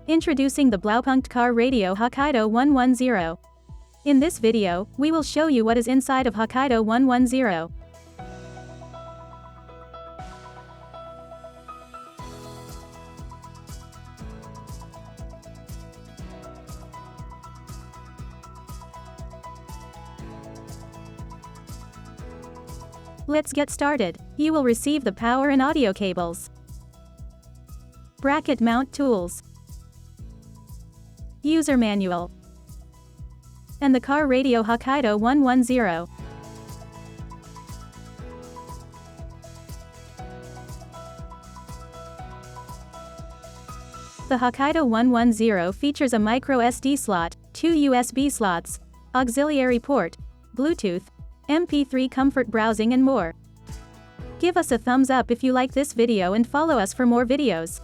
Introducing the Blaupunkt Car Radio Hokkaido 110. In this video, we will show you what is inside of Hokkaido 110. Let's get started. You will receive the power and audio cables, bracket mount tools, user manual, and the Car Radio Hokkaido 110. The Hokkaido 110 features a micro SD slot, 2 USB slots, auxiliary port, Bluetooth, MP3 comfort browsing and more. Give us a thumbs up if you like this video and follow us for more videos.